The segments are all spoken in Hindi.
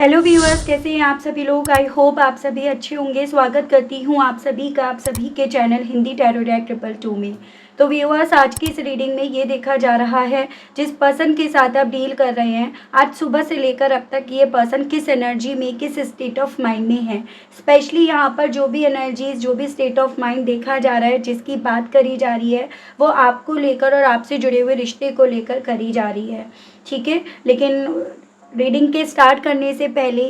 हेलो व्यूअर्स, कैसे हैं आप सभी लोग। आई होप आप सभी अच्छे होंगे। स्वागत करती हूं आप सभी के चैनल हिंदी टैरो डेक 222 में। तो व्यूअर्स, आज की इस रीडिंग में ये देखा जा रहा है जिस पर्सन के साथ आप डील कर रहे हैं, आज सुबह से लेकर अब तक ये पर्सन किस एनर्जी में, किस स्टेट ऑफ माइंड में है। स्पेशली यहाँ पर जो भी एनर्जीज, जो भी स्टेट ऑफ माइंड देखा जा रहा है, जिसकी बात करी जा रही है, वो आपको लेकर और आपसे जुड़े हुए रिश्ते को लेकर करी जा रही है। ठीक है, लेकिन रीडिंग के स्टार्ट करने से पहले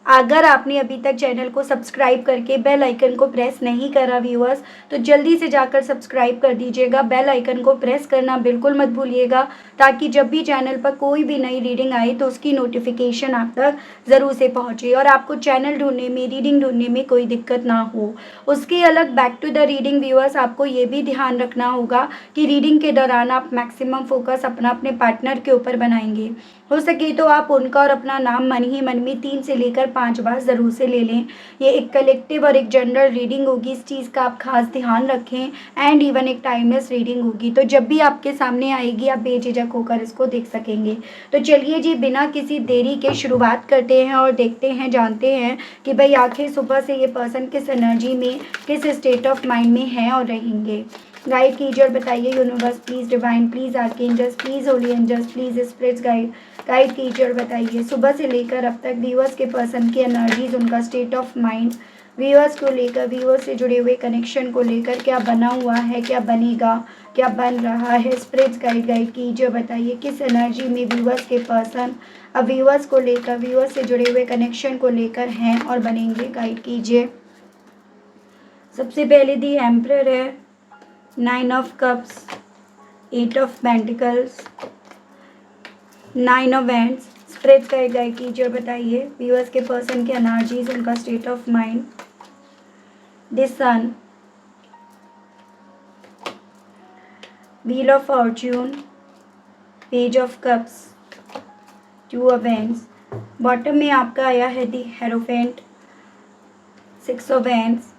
अगर आपने अभी तक चैनल को सब्सक्राइब करके बेल आइकन को प्रेस नहीं करा व्यूअर्स, तो जल्दी से जाकर सब्सक्राइब कर दीजिएगा। बेल आइकन को प्रेस करना बिल्कुल मत भूलिएगा, ताकि जब भी चैनल पर कोई भी नई रीडिंग आए तो उसकी नोटिफिकेशन आप तक ज़रूर से पहुँचे और आपको चैनल ढूंढने में, रीडिंग ढूंढने में कोई दिक्कत ना हो। उसके अलग back to the reading viewers, आपको ये भी ध्यान रखना होगा कि रीडिंग के दौरान आप मैक्सिमम फोकस अपने पार्टनर के ऊपर बनाएंगे। हो सके तो आप उनका और अपना नाम मन ही मन में 3 से लेकर 5 बार ज़रूर से ले लें। ये एक कलेक्टिव और एक जनरल रीडिंग होगी, इस चीज़ का आप खास ध्यान रखें। एंड इवन एक टाइमलेस रीडिंग होगी, तो जब भी आपके सामने आएगी आप बेझिझक होकर इसको देख सकेंगे। तो चलिए जी, बिना किसी देरी के शुरुआत करते हैं और देखते हैं, जानते हैं कि भाई आखिर सुबह से ये पर्सन किस एनर्जी में, किस स्टेट ऑफ माइंड में है और रहेंगे। गाइड कीजिए और बताइए universe please, divine please, archangels please, holy angels please, spirits guide कीजिए और बताइए सुबह से लेकर अब तक व्यूअर्स के पर्सन की एनर्जीज, उनका स्टेट ऑफ माइंड, व्यूअर्स को लेकर, व्यूअर्स से जुड़े हुए कनेक्शन को लेकर क्या बना हुआ है, क्या बनेगा, क्या बन रहा है। स्पिरिट्स गाइड कीजिए और बताइए किस एनर्जी में व्यूअर्स के पर्सन अब व्यूअर्स को लेकर, व्यूअर्स से जुड़े हुए कनेक्शन को लेकर हैं और बनेंगे। गाइड कीजिए। सबसे पहले दी एम्परर है, 9 of cups, 8 of pentacles, 9 of wands. Spirits guide कीजिए और बताइए व्यूअर्स के पर्सन के एनर्जीज, उनका state of mind. The sun, wheel of fortune, page of cups, 2 of wands. Bottom में आपका आया है the hierophant, 6 of wands,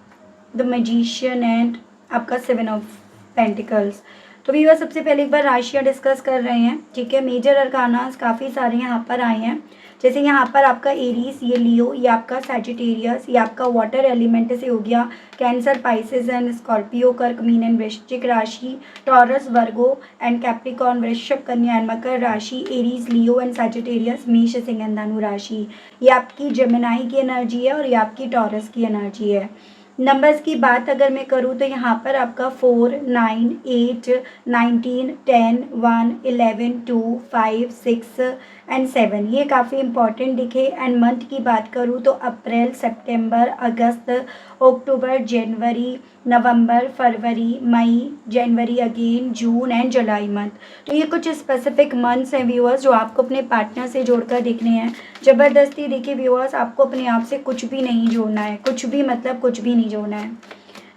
the magician and आपका 7 ऑफ पेंटिकल्स। तो व्यूअर, सबसे पहले एक बार राशियाँ डिस्कस कर रहे हैं। ठीक है, मेजर अरकानास काफ़ी सारे यहाँ पर आए हैं। जैसे यहाँ पर आपका एरीज, ये लियो, ये आपका सैजिटेरियस, ये आपका वाटर एलिमेंट से हो गया, कैंसर, पाइसेस एंड स्कॉर्पियो, कर्क, मीन एंड वृश्चिक राशि, टॉरस, वर्गो एंड कैप्रिकॉर्न, वृषभ, कन्या एंड मकर राशि, एरीज, लियो एंड सैजिटेरियस, मेष, सिंह एंड धनु राशि। ये आपकी जेमिनाई की एनर्जी है और ये आपकी टॉरस की एनर्जी है। नंबर्स की बात अगर मैं करूँ तो यहाँ पर आपका 4, 9, 8, 19, 10, 1, 11, 2, 5, 6 एंड 7 ये काफ़ी इंपॉर्टेंट दिखे। एंड मंथ की बात करूँ तो अप्रैल, सितंबर, अगस्त, अक्टूबर, जनवरी, नवंबर, फरवरी, मई, जनवरी अगेन, जून एंड जुलाई मंथ। तो ये कुछ स्पेसिफिक मंथ्स हैं व्यूअर्स, जो आपको अपने पार्टनर से जोड़कर देखने हैं। ज़बरदस्ती देखिए व्यूअर्स, आपको अपने आप से कुछ भी नहीं जोड़ना है, कुछ भी मतलब कुछ भी नहीं जोड़ना है।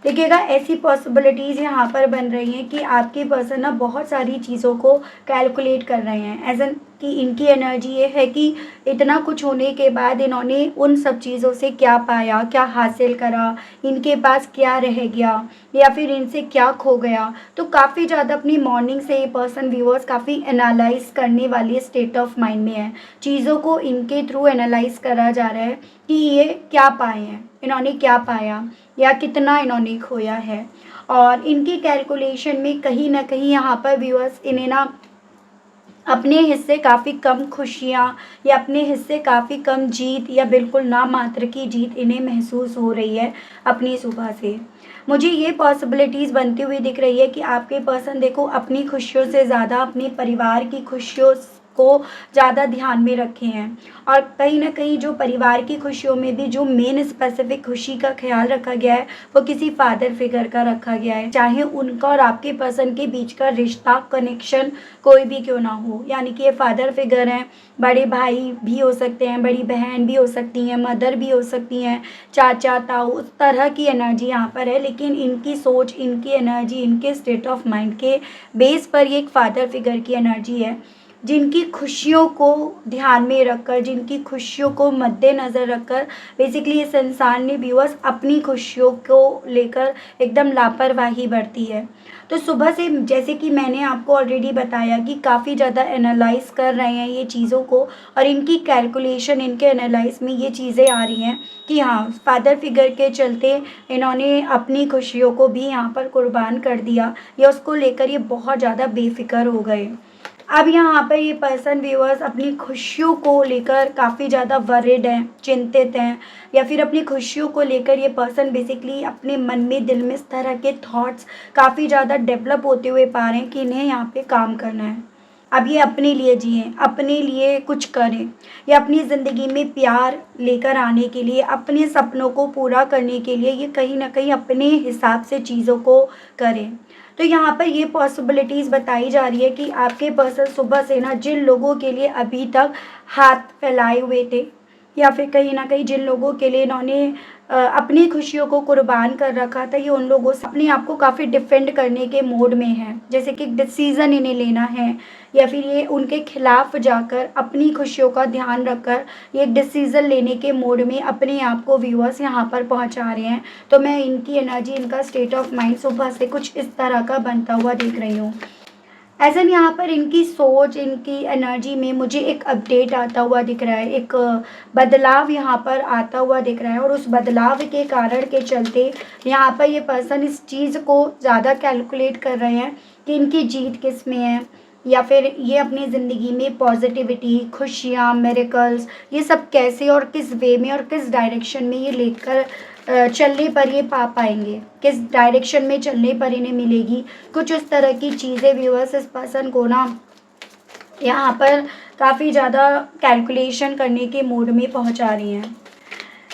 देखिएगा, ऐसी पॉसिबिलिटीज़ यहाँ पर बन रही हैं कि आपके पर्सन ना बहुत सारी चीज़ों को कैलकुलेट कर रहे हैं। एज एन कि इनकी एनर्जी ये है कि इतना कुछ होने के बाद इन्होंने उन सब चीज़ों से क्या पाया, क्या हासिल करा, इनके पास क्या रह गया या फिर इनसे क्या खो गया। तो काफ़ी ज़्यादा अपनी मॉर्निंग से ये पर्सन व्यूअर्स काफ़ी एनालाइज करने वाली स्टेट ऑफ माइंड में है। चीज़ों को इनके थ्रू एनालाइज करा जा रहा है कि ये क्या पाए हैं, इन्होंने क्या पाया या कितना इन्होंने खोया है। और इनकी कैलकुलेशन में कहीं ना कहीं यहाँ पर व्यूअर्स इन्हें ना अपने हिस्से काफ़ी कम खुशियाँ या अपने हिस्से काफ़ी कम जीत या बिल्कुल ना मात्र की जीत इन्हें महसूस हो रही है अपनी सुबह से। मुझे ये पॉसिबिलिटीज़ बनती हुई दिख रही है कि आपके पर्सन देखो अपनी खुशियों से ज़्यादा अपने परिवार की खुशियों को ज़्यादा ध्यान में रखे हैं। और कहीं ना कहीं जो परिवार की खुशियों में भी जो मेन स्पेसिफिक खुशी का ख्याल रखा गया है वो किसी फादर फिगर का रखा गया है, चाहे उनका और आपके पर्सन के बीच का रिश्ता, कनेक्शन कोई भी क्यों ना हो। यानी कि ये फादर फिगर हैं, बड़े भाई भी हो सकते हैं, बड़ी बहन भी हो सकती हैं, मदर भी हो सकती हैं, चाचा, ताऊ, उस तरह की एनर्जी यहाँ पर है। लेकिन इनकी सोच, इनकी एनर्जी, इनके स्टेट ऑफ माइंड के बेस पर ये एक फादर फिगर की एनर्जी है। जिनकी खुशियों को ध्यान में रखकर, जिनकी खुशियों को मद्देनज़र रखकर बेसिकली इस इंसान ने व्यूअर्स अपनी खुशियों को लेकर एकदम लापरवाही बरती है। तो सुबह से जैसे कि मैंने आपको ऑलरेडी बताया कि काफ़ी ज़्यादा एनालाइज़ कर रहे हैं ये चीज़ों को, और इनकी कैलकुलेशन, इनके एनालाइज़ में ये चीज़ें आ रही हैं कि हाँ, फादर फिगर के चलते इन्होंने अपनी खुशियों को भी यहाँ पर कुर्बान कर दिया, या उसको लेकर ये बहुत ज़्यादा बेफ़िक्र हो गए। अब यहाँ पर ये पर्सन व्यूअर्स अपनी खुशियों को लेकर काफ़ी ज़्यादा वरिड हैं, चिंतित हैं, या फिर अपनी खुशियों को लेकर ये पर्सन बेसिकली अपने मन में, दिल में इस तरह के थॉट्स काफ़ी ज़्यादा डेवलप होते हुए पा रहे हैं कि इन्हें यहाँ पे काम करना है। अब ये अपने लिए जिएँ, अपने लिए कुछ करें, या अपनी ज़िंदगी में प्यार लेकर आने के लिए, अपने सपनों को पूरा करने के लिए ये कहीं न कहीं अपने हिसाब से चीज़ों को करें। तो यहाँ पर ये पॉसिबिलिटीज़ बताई जा रही है कि आपके पर्सन सुबह से ना जिन लोगों के लिए अभी तक हाथ फैलाए हुए थे, या फिर कहीं न कहीं जिन लोगों के लिए इन्होंने अपनी खुशियों को कुर्बान कर रखा था, ये उन लोगों से अपने आप को काफ़ी डिफेंड करने के मोड में हैं। जैसे कि डिसीज़न इन्हें लेना है, या फिर ये उनके खिलाफ जाकर अपनी खुशियों का ध्यान रखकर ये डिसीज़न लेने के मोड में अपने आप को व्यूअर्स यहाँ पर पहुँचा रहे हैं। तो मैं इनकी एनर्जी, इनका स्टेट ऑफ माइंड सुबह से कुछ इस तरह का बनता हुआ देख रही हूँ। ऐसा नहीं, यहाँ पर इनकी सोच, इनकी एनर्जी में मुझे एक अपडेट आता हुआ दिख रहा है, एक बदलाव यहाँ पर आता हुआ दिख रहा है, और उस बदलाव के कारण के चलते यहाँ पर ये पर्सन इस चीज़ को ज़्यादा कैलकुलेट कर रहे हैं कि इनकी जीत किस में है, या फिर ये अपनी ज़िंदगी में पॉजिटिविटी, खुशियाँ, मिरेकल्स, ये सब कैसे और किस वे में और किस डायरेक्शन में ये लेकर चलने पर ये पा पाएंगे, किस डायरेक्शन में चलने पर इन्हें मिलेगी। कुछ उस तरह की चीज़ें व्यूअर्स इस पर्सन को ना यहाँ पर काफ़ी ज़्यादा कैलकुलेशन करने के मूड में पहुँचा रही हैं।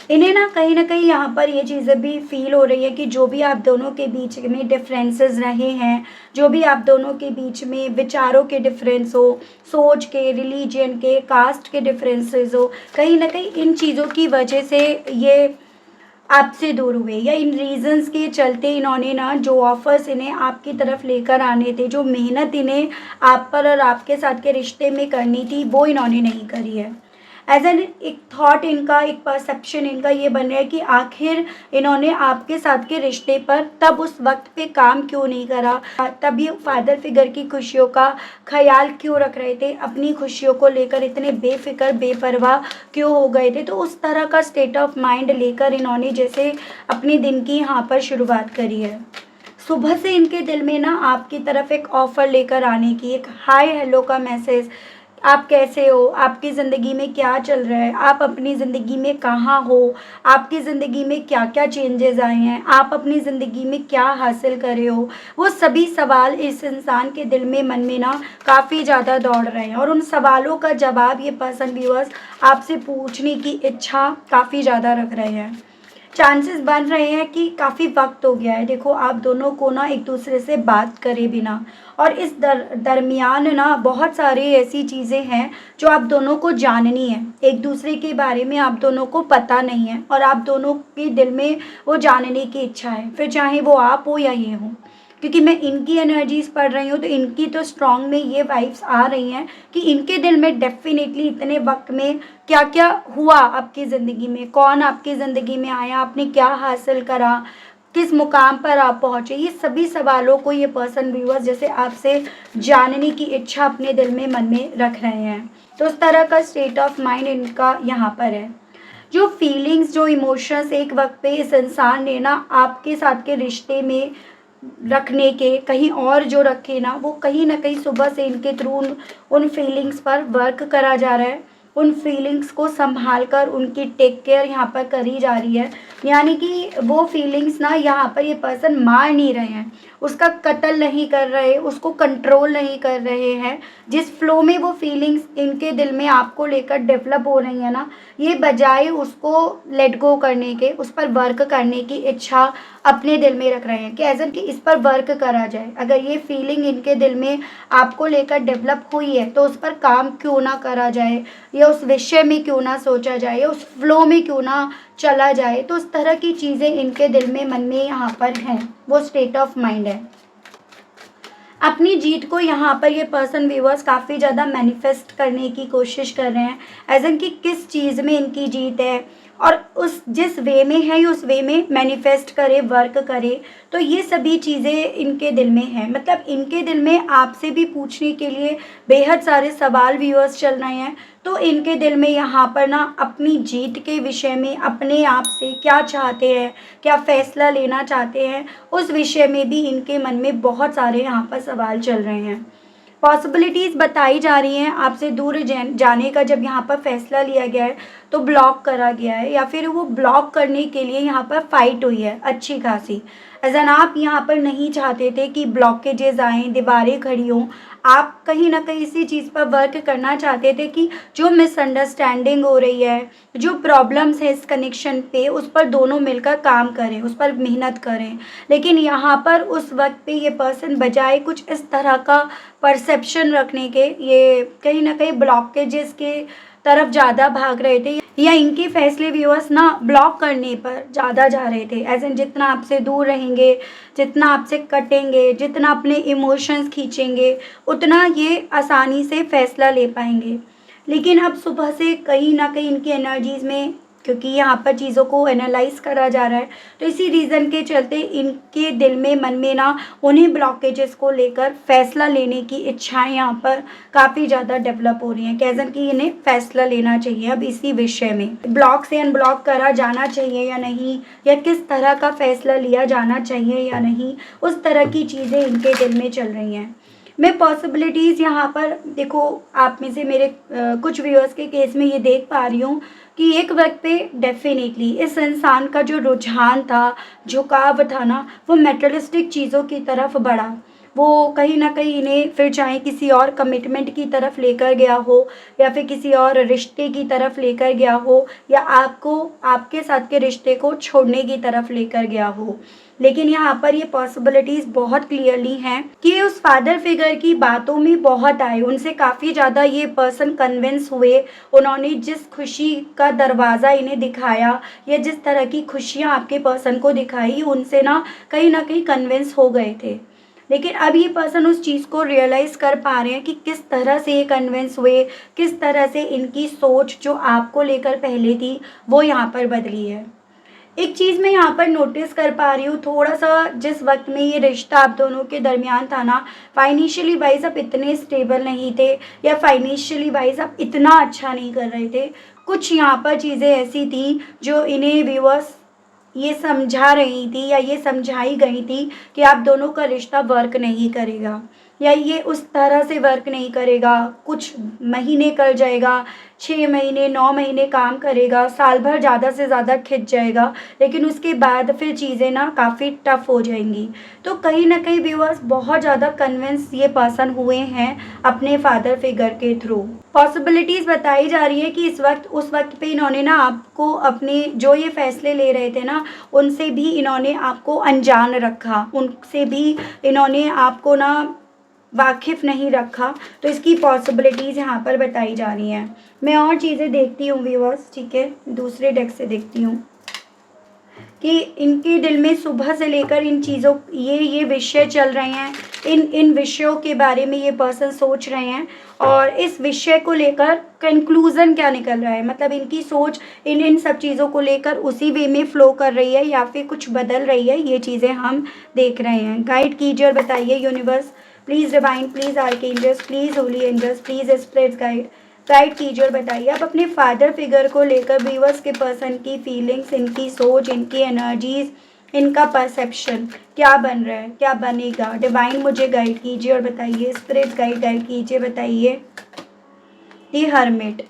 इन्हें ना कहीं यहाँ पर ये चीज़ें भी फ़ील हो रही है कि जो भी आप दोनों के बीच में डिफरेंसेस रहे हैं, जो भी आप दोनों के बीच में विचारों के डिफरेंस हो, सोच के, रिलीजन के, कास्ट के डिफरेंसेस हो, कहीं न कहीं इन चीज़ों की वजह से ये आपसे दूर हुए, या इन रीज़न्स के चलते इन्होंने ना जो ऑफ़र्स इन्हें आपकी तरफ लेकर आने थे, जो मेहनत इन्हें आप पर और आपके साथ के रिश्ते में करनी थी, वो इन्होंने नहीं करी है। एज एन एक थॉट इनका, एक परसेप्शन इनका ये बन रहा है कि आखिर इन्होंने आपके साथ के रिश्ते पर तब उस वक्त पे काम क्यों नहीं करा, तब ये फादर फिगर की खुशियों का ख्याल क्यों रख रहे थे, अपनी खुशियों को लेकर इतने बेफिक्र, बेपरवाह क्यों हो गए थे। तो उस तरह का स्टेट ऑफ माइंड लेकर इन्होंने जैसे अपने दिन की यहाँ पर शुरुआत करी है। सुबह से इनके दिल में ना आपकी तरफ एक ऑफ़र लेकर आने की, एक हाय हेलो का मैसेज, आप कैसे हो, आपकी ज़िंदगी में क्या चल रहा है, आप अपनी ज़िंदगी में कहाँ हो, आपकी ज़िंदगी में क्या क्या चेंजेस आए हैं, आप अपनी ज़िंदगी में क्या हासिल कर रहे हो, वो सभी सवाल इस इंसान के दिल में, मन में ना काफ़ी ज़्यादा दौड़ रहे हैं, और उन सवालों का जवाब ये पर्सन व्यूअर्स आपसे पूछने की इच्छा काफ़ी ज़्यादा रख रहे हैं। चांसेस बन रहे हैं कि काफ़ी वक्त हो गया है, देखो आप दोनों को ना एक दूसरे से बात करे बिना, और इस दरमियान ना बहुत सारी ऐसी चीज़ें हैं जो आप दोनों को जाननी है, एक दूसरे के बारे में आप दोनों को पता नहीं है, और आप दोनों के दिल में वो जानने की इच्छा है, फिर चाहे वो आप हो या ये हो। क्योंकि मैं इनकी एनर्जीज़ पढ़ रही हूँ, तो इनकी तो स्ट्रॉन्ग में ये वाइब्स आ रही हैं कि इनके दिल में डेफिनेटली इतने वक्त में क्या क्या हुआ आपकी ज़िंदगी में, कौन आपकी ज़िंदगी में आया, आपने क्या हासिल करा, किस मुकाम पर आप पहुँचे, ये सभी सवालों को ये पर्सन व्यूअर्स जैसे आपसे जानने की इच्छा अपने दिल में, मन में रख रहे हैं। तो उस तरह का स्टेट ऑफ माइंड इनका यहाँ पर है। जो फीलिंग्स, जो इमोशंस एक वक्त पे इस इंसान ने ना आपके साथ के रिश्ते में रखने के कहीं और जो रखे ना, वो कहीं न कहीं सुबह से इनके थ्रू उन फीलिंग्स पर वर्क करा जा रहा है। उन फीलिंग्स को सँभाल कर उनकी टेक केयर यहाँ पर करी जा रही है। यानी कि वो फीलिंग्स ना यहाँ पर ये पर्सन मार नहीं रहे हैं, उसका कत्ल नहीं कर रहे, उसको कंट्रोल नहीं कर रहे हैं। जिस फ्लो में वो फीलिंग्स इनके दिल में आपको लेकर डेवलप हो रही है ना, ये बजाय उसको लेट गो करने के, उस पर वर्क करने की इच्छा अपने दिल में रख रहे हैं कि एज़ एन कि इस पर वर्क करा जाए। अगर ये फीलिंग इनके दिल में आपको लेकर डेवलप हुई है, तो उस पर काम क्यों ना करा जाए, या उस विषय में क्यों ना सोचा जाए, या उस फ्लो में क्यों ना चला जाए। तो उस तरह की चीज़ें इनके दिल में, मन में यहाँ पर हैं, वो स्टेट ऑफ माइंड है। अपनी जीत को यहाँ पर ये पर्सन व्यूअर्स काफ़ी ज़्यादा मैनिफेस्ट करने की कोशिश कर रहे हैं, एज एन कि किस चीज़ में इनकी जीत है और उस जिस वे में है उस वे में मैनिफेस्ट करे, वर्क करे। तो ये सभी चीज़ें इनके दिल में हैं, मतलब इनके दिल में आपसे भी पूछने के लिए बेहद सारे सवाल व्यूअर्स चल रहे हैं। तो इनके दिल में यहाँ पर ना अपनी जीत के विषय में अपने आप से क्या चाहते हैं, क्या फ़ैसला लेना चाहते हैं, उस विषय में भी इनके मन में बहुत सारे यहाँ पर सवाल चल रहे हैं। पॉसिबिलिटीज़ बताई जा रही हैं आपसे दूर जाने का। जब यहाँ पर फैसला लिया गया है तो ब्लॉक करा गया है, या फिर वो ब्लॉक करने के लिए यहाँ पर फाइट हुई है अच्छी खासी। एज़न आप यहाँ पर नहीं चाहते थे कि ब्लॉकेजेस आएँ, दीवारें खड़ी हों। आप कहीं ना कहीं इसी चीज़ पर वर्क करना चाहते थे कि जो मिसअंडरस्टैंडिंग हो रही है, जो प्रॉब्लम्स है इस कनेक्शन पे, उस पर दोनों मिलकर काम करें, उस पर मेहनत करें। लेकिन यहाँ पर उस वक्त पे ये पर्सन बजाय कुछ इस तरह का परसेप्शन रखने के, ये कहीं ना कहीं ब्लॉकेजेस के तरफ ज़्यादा भाग रहे थे, या इनके फैसले व्यूअर्स ना ब्लॉक करने पर ज़्यादा जा रहे थे। एज एन जितना आपसे दूर रहेंगे, जितना आपसे कटेंगे, जितना अपने इमोशंस खींचेंगे, उतना ये आसानी से फैसला ले पाएंगे। लेकिन अब सुबह से कहीं ना कहीं इनकी एनर्जीज़ में, क्योंकि यहाँ पर चीज़ों को एनालाइज करा जा रहा है, तो इसी रीज़न के चलते इनके दिल में, मन में ना उन्हीं ब्लॉकेजेस को लेकर फैसला लेने की इच्छाएं यहाँ पर काफ़ी ज़्यादा डेवलप हो रही हैं। कैसन कि इन्हें फैसला लेना चाहिए अब इसी विषय में, ब्लॉक से अनब्लॉक करा जाना चाहिए या नहीं, या किस तरह का फैसला लिया जाना चाहिए या नहीं, उस तरह की चीज़ें इनके दिल में चल रही हैं। मैं पॉसिबिलिटीज़ यहाँ पर देखो, आप में से मेरे कुछ व्यूअर्स के केस में ये देख पा रही हूँ कि एक वक्त पे डेफिनेटली इस इंसान का जो रुझान था, झुकाव था ना, वो मेटेरियलिस्टिक चीज़ों की तरफ बढ़ा। वो कहीं ना कहीं इन्हें फिर चाहे किसी और कमिटमेंट की तरफ लेकर गया हो, या फिर किसी और रिश्ते की तरफ लेकर गया हो, या आपको आपके साथ के रिश्ते को छोड़ने की तरफ लेकर गया हो। लेकिन यहाँ पर ये पॉसिबिलिटीज़ बहुत क्लियरली हैं कि उस फादर फिगर की बातों में बहुत आए, उनसे काफ़ी ज़्यादा ये पर्सन कन्विंस हुए। उन्होंने जिस खुशी का दरवाज़ा इन्हें दिखाया, या जिस तरह की खुशियाँ आपके पर्सन को दिखाई, उनसे ना कहीं कन्विंस हो गए थे। लेकिन अब ये पर्सन उस चीज़ को रियलाइज़ कर पा रहे हैं कि किस तरह से ये कन्विंस हुए, किस तरह से इनकी सोच जो आपको लेकर पहले थी वो यहाँ पर बदली है। एक चीज़ मैं यहाँ पर नोटिस कर पा रही हूँ, थोड़ा-सा जिस वक़्त में ये रिश्ता आप दोनों के दरमियान था ना, फाइनेंशियली वाइज़ आप इतने स्टेबल नहीं थे, या फाइनेंशियली वाइज़ आप इतना अच्छा नहीं कर रहे थे। कुछ यहाँ पर चीज़ें ऐसी थी जो इन्हें व्यूअर्स ये समझा रही थी, या ये समझाई गई थी कि आप दोनों का रिश्ता वर्क नहीं करेगा, या ये उस तरह से वर्क नहीं करेगा। कुछ महीने कर जाएगा, 6 महीने 9 महीने काम करेगा, साल भर ज़्यादा से ज़्यादा खिंच जाएगा, लेकिन उसके बाद फिर चीज़ें ना काफ़ी टफ हो जाएंगी। तो कहीं ना कहीं व्यूअर्स बहुत ज़्यादा कन्विंस ये पर्सन हुए हैं अपने फादर फिगर के थ्रू। पॉसिबिलिटीज़ बताई जा रही है कि इस वक्त, उस वक्त पे इन्होंने ना आपको, अपने जो ये फैसले ले रहे थे ना, उनसे भी इन्होंने आपको अनजान रखा, उनसे भी इन्होंने आपको ना वाकिफ़ नहीं रखा। तो इसकी पॉसिबिलिटीज़ यहाँ पर बताई जा रही हैं। मैं और चीज़ें देखती हूँ व्यूअर्स, ठीक है, दूसरे डेक से देखती हूँ कि इनके दिल में सुबह से लेकर इन चीज़ों, ये विषय चल रहे हैं, इन विषयों के बारे में ये पर्सन सोच रहे हैं, और इस विषय को लेकर कंक्लूज़न क्या निकल रहा है, मतलब इनकी सोच इन सब चीज़ों को लेकर उसी वे में फ़्लो कर रही है या फिर कुछ बदल रही है, ये चीज़ें हम देख रहे हैं। गाइड कीजिए और बताइए universe, please divine, please archangels, please holy angels, please spirits guide कीजिए और बताइए आप अपने फादर फिगर को लेकर व्यूअर्स के पर्सन की फीलिंग्स, इनकी सोच, इनकी एनर्जीज, इनका परसेप्शन क्या बन रहा है, क्या बनेगा। डिवाइन मुझे गाइड कीजिए और बताइए, स्पिरिट गाइड कीजिए, बताइए। दी हर्मिट,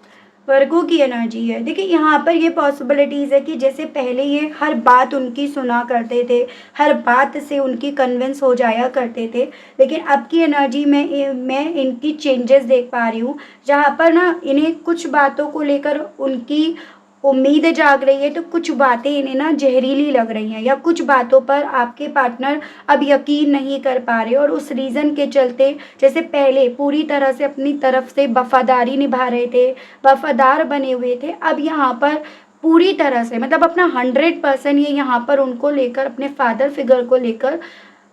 वर्गों की एनर्जी है। देखिए यहाँ पर ये पॉसिबिलिटीज़ है कि जैसे पहले ये हर बात उनकी सुना करते थे, हर बात से उनकी कन्विंस हो जाया करते थे, लेकिन अब की एनर्जी में मैं इनकी चेंजेस देख पा रही हूँ, जहाँ पर ना इन्हें कुछ बातों को लेकर उनकी उम्मीद जाग रही है, तो कुछ बातें इन्हें ना जहरीली लग रही हैं, या कुछ बातों पर आपके पार्टनर अब यकीन नहीं कर पा रहे, और उस रीज़न के चलते जैसे पहले पूरी तरह से अपनी तरफ से वफादारी निभा रहे थे, वफादार बने हुए थे, अब यहाँ पर पूरी तरह से, मतलब अपना 100% ये यहाँ पर उनको लेकर, अपने फादर फिगर को लेकर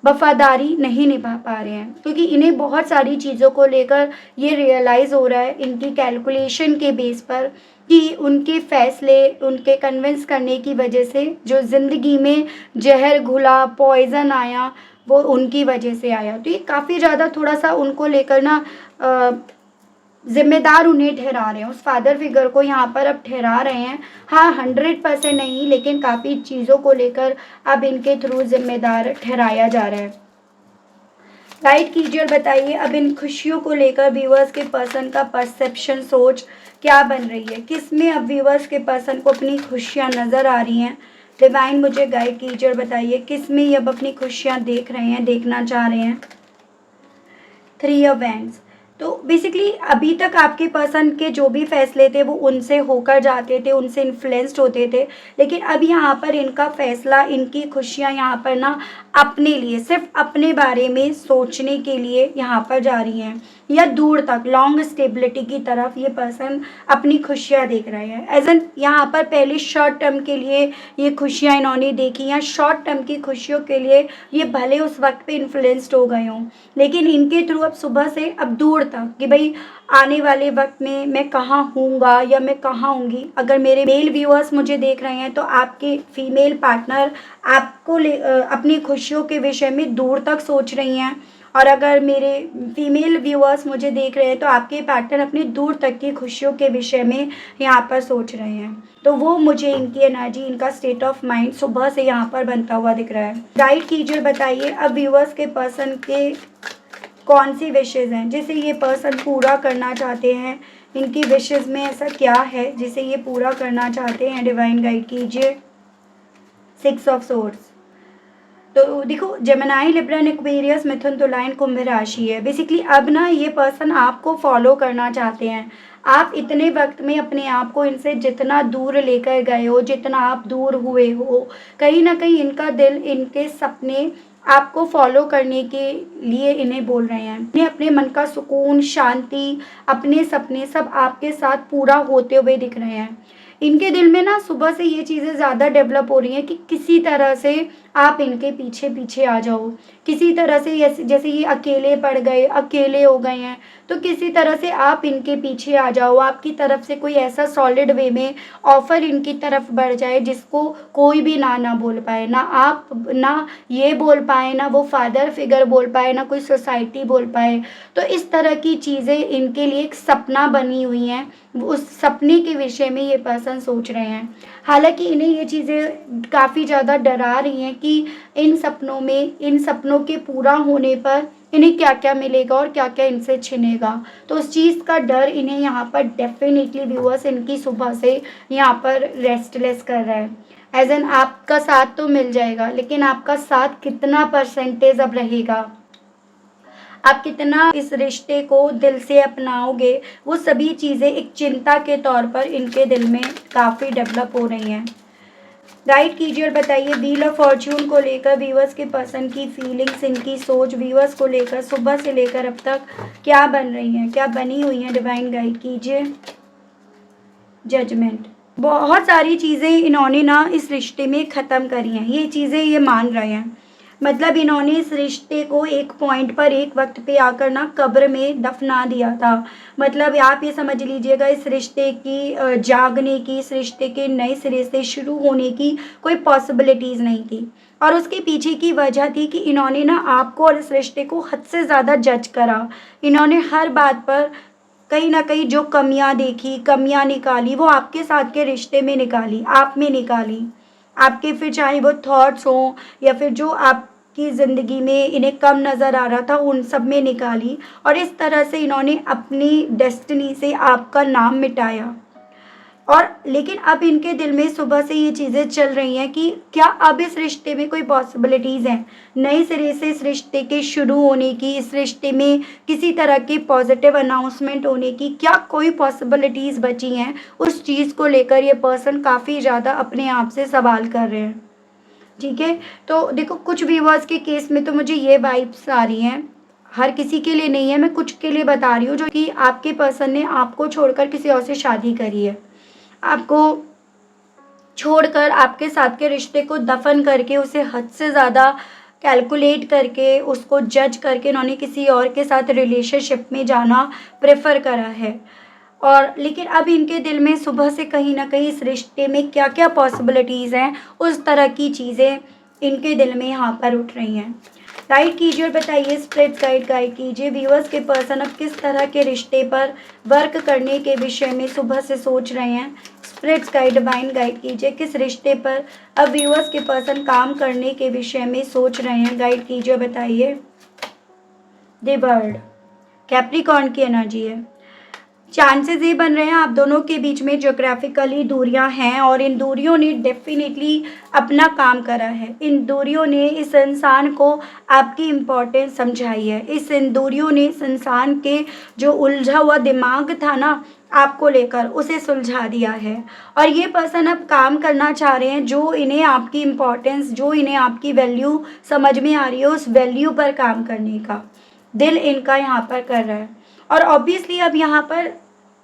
वफादारी नहीं निभा पा रहे हैं, क्योंकि इन्हें बहुत सारी चीज़ों को लेकर ये रियलाइज़ हो रहा है इनकी कैलकुलेशन के बेस पर कि उनके फैसले, उनके कन्विंस करने की वजह से जो ज़िंदगी में ज़हर घुला, पॉइज़न आया, वो उनकी वजह से आया। तो ये काफ़ी ज़्यादा थोड़ा-सा उनको लेकर ना ज़िम्मेदार उन्हें ठहरा रहे हैं, उस फादर फिगर को यहाँ पर अब ठहरा रहे हैं। हाँ, 100% नहीं, लेकिन काफ़ी चीज़ों को लेकर अब इनके थ्रू ज़िम्मेदार ठहराया जा रहा है। गाइड कीजिए और बताइए अब इन खुशियों को लेकर व्यूअर्स के पर्सन का परसेप्शन, सोच क्या बन रही है? किस में अब व्यूअर्स के पर्सन को अपनी खुशियाँ नज़र आ रही हैं? डिवाइन मुझे गाइड कीजिए और बताइए किस में ये अब अपनी खुशियाँ देख रहे हैं, देखना चाह रहे हैं? 3 ऑफ वैंड्स। तो बेसिकली अभी तक आपके पर्सन के जो भी फैसले थे वो उनसे होकर जाते थे, उनसे इन्फ्लुएंस्ड होते थे, लेकिन अब यहाँ पर इनका फैसला, इनकी खुशियाँ यहाँ पर ना अपने लिए, सिर्फ अपने बारे में सोचने के लिए यहाँ पर जा रही हैं, या दूर तक लॉन्ग स्टेबिलिटी की तरफ ये पर्सन अपनी खुशियाँ देख रहे हैं। एज एन यहाँ पर पहले शॉर्ट टर्म के लिए ये खुशियाँ इन्होंने देखी, या शॉर्ट टर्म की खुशियों के लिए ये भले उस वक्त पे इन्फ्लुएंस्ड हो गए हों, लेकिन इनके थ्रू अब सुबह से अब दूर तक कि भाई आने वाले वक्त में मैं कहाँ हूँगा या मैं कहाँ होंगी। अगर मेरे मेल व्यूअर्स मुझे देख रहे हैं तो आपके फीमेल पार्टनर आपको अपनी खुशियों के विषय में दूर तक सोच रही हैं, और अगर मेरे फीमेल व्यूअर्स मुझे देख रहे हैं तो आपके पार्टनर अपनी दूर तक की खुशियों के विषय में यहाँ पर सोच रहे हैं। तो वो मुझे इनकी एनर्जी, इनका स्टेट ऑफ माइंड सुबह से यहाँ पर बनता हुआ दिख रहा है। गाइड कीजिए, बताइए अब व्यूअर्स के पर्सन के कौन सी विशेज़ हैं जिसे ये पर्सन पूरा करना चाहते हैं? इनकी विशेज़ में ऐसा क्या है जिसे ये पूरा करना चाहते हैं? डिवाइन गाइड कीजिए। 6 ऑफ सोर्ड्स। तो देखो, जेमिनी, लिब्रा, एक्वेरियस, मिथुन, तुला एंड कुंभ राशि है। बेसिकली अब ना ये पर्सन आपको फॉलो करना चाहते हैं। आप इतने वक्त में अपने आप को इनसे जितना दूर लेकर गए हो, जितना आप दूर हुए हो, कहीं ना कहीं इनका दिल, इनके सपने आपको फॉलो करने के लिए इन्हें बोल रहे हैं। इन्हें अपने मन का सुकून, शांति, अपने सपने सब आपके साथ पूरा होते हुए दिख रहे हैं। इनके दिल में ना सुबह से ये चीज़ें ज़्यादा डेवलप हो रही हैं कि किसी तरह से आप इनके पीछे पीछे आ जाओ, किसी तरह से जैसे ये अकेले पड़ गए, अकेले हो गए हैं, तो किसी तरह से आप इनके पीछे आ जाओ, आपकी तरफ से कोई ऐसा सॉलिड वे में ऑफ़र इनकी तरफ बढ़ जाए जिसको कोई भी ना बोल पाए, ना आप ना ये बोल पाए, ना वो फादर फिगर बोल पाए, ना कोई सोसाइटी बोल पाए। तो इस तरह की चीज़ें इनके लिए एक सपना बनी हुई हैं, उस सपने के विषय में ये पर्सन सोच रहे हैं। हालांकि इन्हें ये चीज़ें काफ़ी ज़्यादा डरा रही हैं कि इन सपनों में, इन सपनों के पूरा होने पर इन्हें क्या क्या मिलेगा और क्या क्या इनसे छिनेगा। तो उस चीज़ का डर इन्हें यहाँ पर डेफिनेटली व्यूअर्स इनकी सुबह से यहाँ पर रेस्टलेस कर रहा है। एज एन आपका साथ तो मिल जाएगा, लेकिन आपका साथ कितना परसेंटेज अब रहेगा, आप कितना इस रिश्ते को दिल से अपनाओगे, वो सभी चीज़ें एक चिंता के तौर पर इनके दिल में काफ़ी डेवलप हो रही हैं। गाइड कीजिए और बताइए व्हील ऑफ फॉर्च्यून को लेकर व्यूअर्स के पर्सन की फीलिंग्स, इनकी सोच व्यूअर्स को लेकर सुबह से लेकर अब तक क्या बन रही हैं, क्या बनी हुई हैं? डिवाइन गाइड कीजिए। जजमेंट। बहुत सारी चीज़ें इन्होंने ना इस रिश्ते में ख़त्म करी हैं, ये चीज़ें ये मान रहे हैं। मतलब इन्होंने इस रिश्ते को एक पॉइंट पर, एक वक्त पे आकर ना कब्र में दफना दिया था। मतलब आप ये समझ लीजिएगा इस रिश्ते की जागने की, इस रिश्ते के नए सिरे से शुरू होने की कोई पॉसिबिलिटीज़ नहीं थी। और उसके पीछे की वजह थी कि इन्होंने ना आपको और इस रिश्ते को हद से ज़्यादा जज करा। इन्होंने हर बात पर कहीं ना कहीं जो कमियां देखी, कमियां निकाली, वो आपके साथ के रिश्ते में निकाली, आप में निकाली। आपके फिर चाहे वो थॉट्स हों या फिर जो आपकी ज़िंदगी में इन्हें कम नज़र आ रहा था, उन सब में निकाली, और इस तरह से इन्होंने अपनी डेस्टिनी से आपका नाम मिटाया। और लेकिन अब इनके दिल में सुबह से ये चीज़ें चल रही हैं कि क्या अब इस रिश्ते में कोई पॉसिबिलिटीज़ हैं नए सिरे से इस रिश्ते के शुरू होने की, इस रिश्ते में किसी तरह की पॉजिटिव अनाउंसमेंट होने की, क्या कोई पॉसिबिलिटीज़ बची हैं? उस चीज़ को लेकर ये पर्सन काफ़ी ज़्यादा अपने आप से सवाल कर रहे हैं। ठीक है, तो देखो कुछ व्यूअर्स के केस में तो मुझे ये वाइब्स आ रही हैं, हर किसी के लिए नहीं है, मैं कुछ के लिए बता रही हूँ, जो कि आपके पर्सन ने आपको छोड़कर किसी और से शादी करी है, आपको छोड़कर आपके साथ के रिश्ते को दफन करके उसे हद से ज़्यादा कैलकुलेट करके, उसको जज करके उन्होंने किसी और के साथ रिलेशनशिप में जाना प्रेफर करा है। और लेकिन अब इनके दिल में सुबह से कहीं ना कहीं इस रिश्ते में क्या क्या पॉसिबिलिटीज़ हैं, उस तरह की चीज़ें इनके दिल में यहाँ पर उठ रही हैं। गाइड कीजिए और बताइए, स्प्रिट्स गाइड कीजिए व्यूअर्स के पर्सन अब किस तरह के रिश्ते पर वर्क करने के विषय में सुबह से सोच रहे हैं। स्प्रिट्स गाइड डिवाइन गाइड कीजिए, किस रिश्ते पर अब व्यूअर्स के पर्सन काम करने के विषय में सोच रहे हैं। गाइड कीजिए और बताइए। द बर्ड, कैप्रिकॉर्न की एनर्जी है। चांसेस ये बन रहे हैं आप दोनों के बीच में ज्योग्राफिकली दूरियां हैं और इन दूरियों ने डेफिनेटली अपना काम करा है। इन दूरियों ने इस इंसान को आपकी इम्पोर्टेंस समझाई है। इन दूरियों ने इस इंसान के जो उलझा हुआ दिमाग था ना आपको लेकर, उसे सुलझा दिया है। और ये पर्सन अब काम करना चाह रहे हैं, जो इन्हें आपकी इम्पोर्टेंस, जो इन्हें आपकी वैल्यू समझ में आ रही है, उस वैल्यू पर काम करने का दिल इनका यहाँ पर कर रहा है। और ऑब्वियसली अब यहाँ पर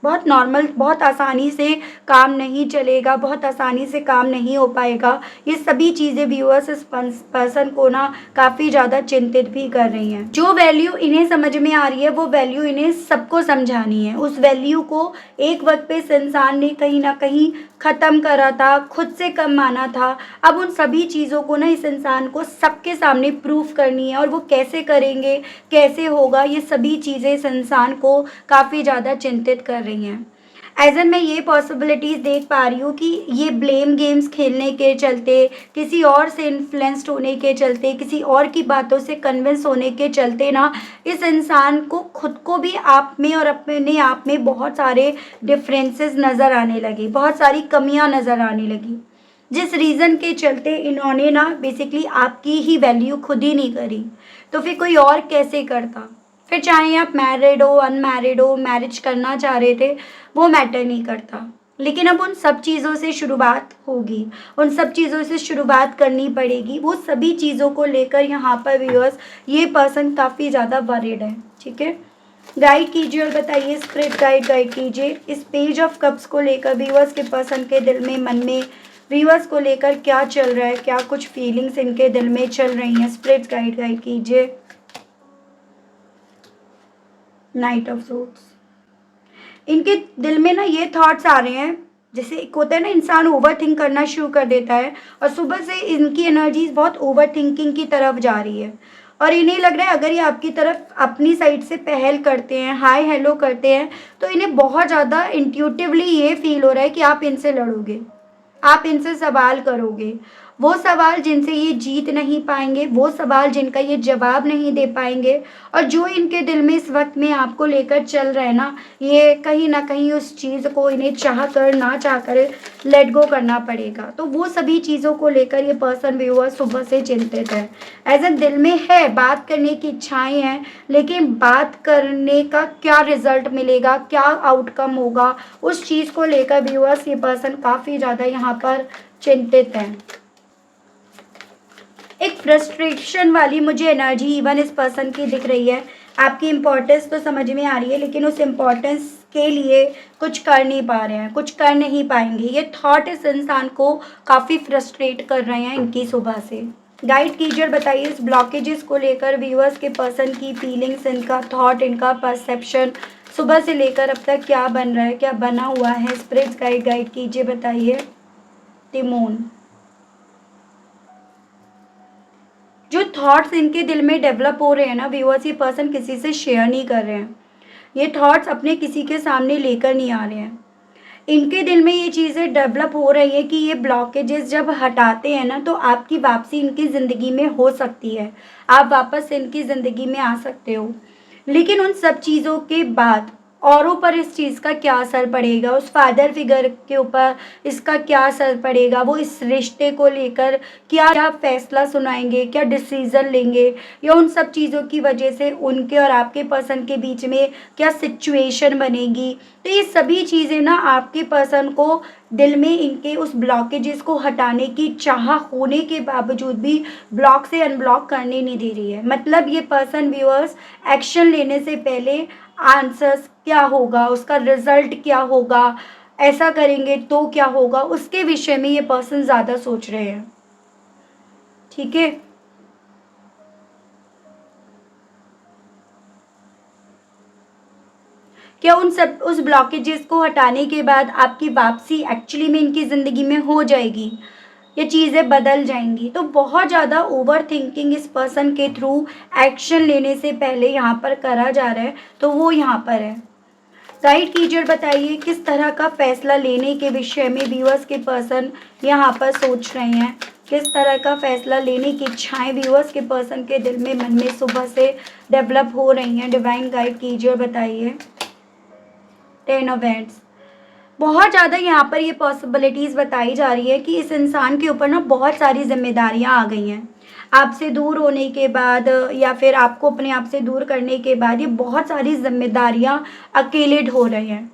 बहुत नॉर्मल, बहुत आसानी से काम नहीं चलेगा, बहुत आसानी से काम नहीं हो पाएगा। ये सभी चीज़ें व्यूअर्स इस पर्सन को ना काफ़ी ज़्यादा चिंतित भी कर रही हैं। जो वैल्यू इन्हें समझ में आ रही है वो वैल्यू इन्हें सबको समझानी है। उस वैल्यू को एक वक्त पे इस इंसान ने कहीं ना कहीं ख़त्म करा था, खुद से कम माना था। अब उन सभी चीज़ों को ना इस इंसान को सबके सामने प्रूफ करनी है, और वो कैसे करेंगे, कैसे होगा, ये सभी चीज़ें इस इंसान को काफ़ी ज़्यादा चिंतित कर रही हैं। एज एन मैं ये पॉसिबिलिटीज़ देख पा रही हूँ कि ये ब्लेम गेम्स खेलने के चलते, किसी और से इन्फ्लुएंस्ड होने के चलते, किसी और की बातों से कन्विंस होने के चलते ना इस इंसान को खुद को भी आप में और अपने आप में बहुत सारे डिफरेंसेस नज़र आने लगे, बहुत सारी कमियां नज़र आने लगी, जिस रीज़न के चलते इन्होंने ना बेसिकली आपकी ही वैल्यू खुद ही नहीं करी। तो फिर कोई और कैसे करता। फिर चाहे आप मैरिड हो, अनमैरिड हो, मैरिज करना चाह रहे थे, वो मैटर नहीं करता। लेकिन अब उन सब चीज़ों से शुरुआत होगी, उन सब चीज़ों से शुरुआत करनी पड़ेगी। वो सभी चीज़ों को लेकर यहाँ पर व्यूअर्स ये पर्सन काफ़ी ज़्यादा वरीड है। ठीक है, गाइड कीजिए और बताइए, स्पिरिट गाइड कीजिए इस पेज ऑफ कप्स को लेकर व्यूअर्स के पर्सन के दिल में, मन में व्यूअर्स को लेकर क्या चल रहा है, क्या कुछ फीलिंग्स इनके दिल में चल रही हैं। स्पिरिट गाइड कीजिए। नाइट ऑफ सोर्ड्स, इनके दिल में ना ये थॉट्स आ रहे हैं, जैसे एक होता है ना इंसान ओवर थिंक करना शुरू कर देता है, और सुबह से इनकी एनर्जीज बहुत ओवर थिंकिंग की तरफ जा रही है। और इन्हें लग रहा है अगर ये आपकी तरफ अपनी साइड से पहल करते हैं, हाय हेलो करते हैं, तो इन्हें बहुत ज़्यादा इंट्यूटिवली ये फील हो रहा है कि आप इनसे लड़ोगे, आप इनसे सवाल करोगे, वो सवाल जिनसे ये जीत नहीं पाएंगे, वो सवाल जिनका ये जवाब नहीं दे पाएंगे। और जो इनके दिल में इस वक्त में आपको लेकर चल रहा है ना, ये कहीं ना कहीं उस चीज़ को इन्हें चाह कर ना चाह कर लेट गो करना पड़ेगा। तो वो सभी चीज़ों को लेकर ये पर्सन व्यूअर सुबह से चिंतित है। एज एन दिल में है, बात करने की इच्छाएं हैं, लेकिन बात करने का क्या रिजल्ट मिलेगा, क्या आउटकम होगा, उस चीज़ को लेकर व्यूअर्स ये पर्सन काफ़ी ज़्यादा यहाँ पर चिंतित है। एक फ्रस्ट्रेशन वाली मुझे एनर्जी इवन इस पर्सन की दिख रही है। आपकी इम्पोर्टेंस तो समझ में आ रही है, लेकिन उस इम्पोर्टेंस के लिए कुछ कर नहीं पा रहे हैं, कुछ कर नहीं पाएंगे। ये थॉट इस इंसान को काफ़ी फ्रस्ट्रेट कर रहे हैं इनकी सुबह से। गाइड कीजिए और बताइए इस ब्लॉकेजेस को लेकर व्यूअर्स के पर्सन की फीलिंग्स, इनका थॉट, इनका परसेप्शन सुबह से लेकर अब तक क्या बन रहा है, क्या बना हुआ है। स्पिरिट्स गाइड कीजिए, बताइए। द मून, जो थॉट्स इनके दिल में डेवलप हो रहे हैं ना व्यूअर्स, ये पर्सन किसी से शेयर नहीं कर रहे हैं, ये थॉट्स अपने किसी के सामने लेकर नहीं आ रहे हैं। इनके दिल में ये चीज़ें डेवलप हो रही है कि ये ब्लॉकेजेस जब हटाते हैं ना, तो आपकी वापसी इनकी ज़िंदगी में हो सकती है, आप वापस इनकी ज़िंदगी में आ सकते हो। लेकिन उन सब चीज़ों के बाद औरों पर इस चीज़ का क्या असर पड़ेगा, उस फादर फिगर के ऊपर इसका क्या असर पड़ेगा, वो इस रिश्ते को लेकर क्या क्या फैसला सुनाएंगे, क्या डिसीज़न लेंगे, या उन सब चीज़ों की वजह से उनके और आपके पर्सन के बीच में क्या सिचुएशन बनेगी। तो ये सभी चीज़ें ना आपके पर्सन को दिल में इनके उस ब्लॉकेजेस को हटाने की चाह होने के बावजूद भी ब्लॉक से अनब्लॉक करने नहीं दे रही है। मतलब ये पर्सन व्यूअर्स एक्शन लेने से पहले आंसर्स क्या होगा, उसका रिजल्ट क्या होगा, ऐसा करेंगे तो क्या होगा, उसके विषय में ये पर्सन ज़्यादा सोच रहे हैं। ठीक है, क्या उस ब्लॉकेजेस को हटाने के बाद आपकी वापसी एक्चुअली में इनकी ज़िंदगी में हो जाएगी, ये चीज़ें बदल जाएंगी। तो बहुत ज़्यादा ओवर थिंकिंग इस पर्सन के थ्रू एक्शन लेने से पहले यहाँ पर करा जा रहा है, तो वो यहाँ पर है। गाइड कीजिए और बताइए किस तरह का फैसला लेने के विषय में व्यूअर्स के पर्सन यहाँ पर सोच रहे हैं, किस तरह का फैसला लेने की इच्छाएं व्यूअर्स के पर्सन के दिल में, मन में सुबह से डेवलप हो रही हैं। डिवाइन गाइड कीजिए और बताइए। 10 ऑफ हैंड्स। बहुत ज़्यादा यहाँ पर ये पॉसिबिलिटीज़ बताई जा रही है कि इस इंसान के ऊपर ना बहुत सारी जिम्मेदारियाँ आ गई हैं आपसे दूर होने के बाद, या फिर आपको अपने आप से दूर करने के बाद ये बहुत सारी जिम्मेदारियाँ अकेले ढो रहे हैं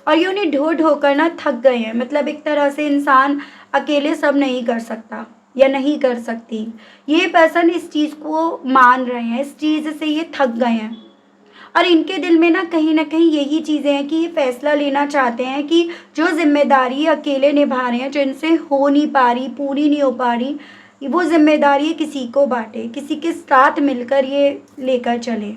और ये उन्हें ढो ढो कर ना थक गए हैं। मतलब एक तरह से इंसान अकेले सब नहीं कर सकता या नहीं कर सकती, ये पर्सन इस चीज़ को मान रहे हैं, इस चीज़ से ये थक गए हैं और इनके दिल में ना कहीं यही चीज़ें हैं कि ये फैसला लेना चाहते हैं कि जो जिम्मेदारी अकेले निभा रहे हैं, जो इनसे हो नहीं पा रही, पूरी नहीं हो पा रही, वो जिम्मेदारी किसी को बांटे, किसी के साथ मिलकर ये लेकर चले।